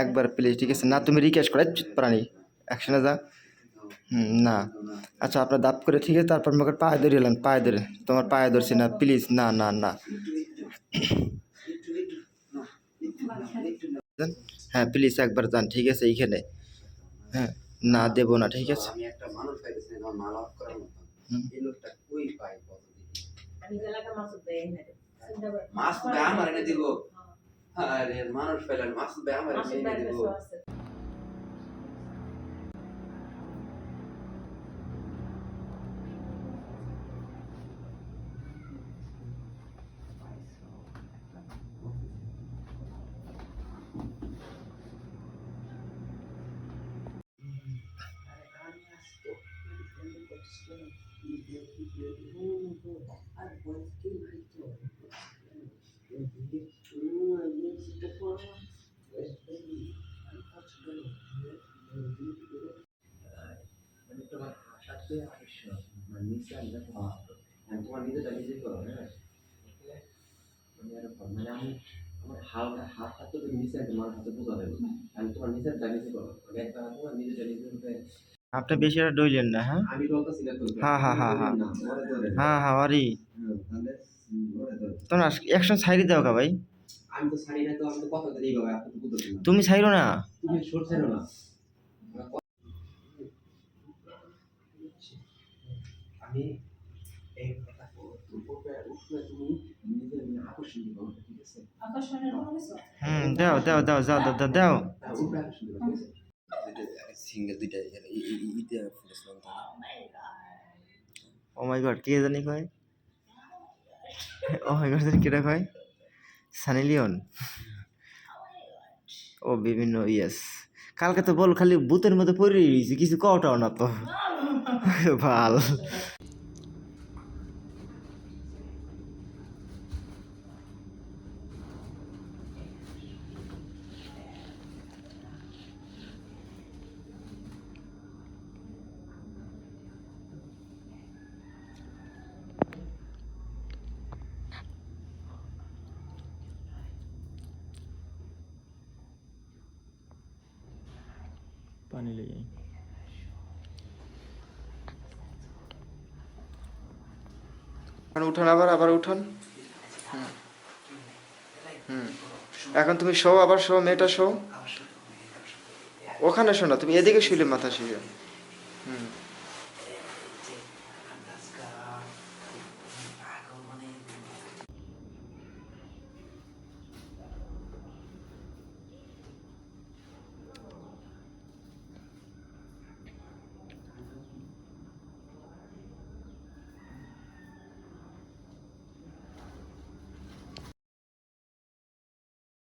একবার প্লিজ, ঠিক আছে? না তুমি রিকোয়েস্ট করে প্রাণী অ্যাকশনে যা। না আচ্ছা, আপনার দাপ করে, ঠিক আছে? তারপর আমাকে পায়ে ধরে এলেন, পায়ে ধরে, তোমার পায়ে ধরছি না, প্লিজ, না না না। হ্যাঁ প্লিজ একবার যান, ঠিক আছে? এইখানে হ্যাঁ, না দেবো না, ঠিক আছে? মানুষ পেলেন, মাসুদ ভাই আমার এনে দিব। তোমার নিজেটা নিজে করো, হ্যাঁ? মানে এরকম, মানে আমি আমার হালকা হাতটা তো নিচে তোমার হাতে বোঝা দেবো, আমি তোমার নিজের জানিয়ে করো, মানে একটা তোমার নিজের নিজে। আপনি বেশি একটা ডইলেন না, হ্যাঁ? আমি বলতেছি না তো। হ্যাঁ হ্যাঁ হ্যাঁ হ্যাঁ হ্যাঁ হ্যাঁ আরে তোমরা অ্যাকশন ছাইড়ি দাও কা ভাই। আমি তো ছাড়ি না, তো আমি তো কথা দিই ভাই, আপনি তো বুঝতেছেন না। তুমি ছাইরো না, তুমি শর্ট ছাইরো না। আমি এই কথা উপরে উঠলে তুমি নিজের আকর্ষণ দিবা, ঠিক আছে? আকর্ষণের কোনো কিছু দাও দাও দাও দাও দাও দাও সিঙ্গেল দুইটা ইটা ফুলছিলাম। ও মাই গড, কে জানি কয়? ও মাই গড, কেটা কয়? সানি লিওন। ও বিভিন্ন, ইয়েস। কালকে তো বল খালি ভূতের মধ্যে পড়ে রয়েছে, কিছু কওটাও না তো। ভাল। পানি লেগে উঠান, আবার আবার উঠান। এখন তুমি শো, আবার শো, মেয়েটা শো। ওখানে শো না, তুমি এদিকে শুলে মাথা শুয়ে।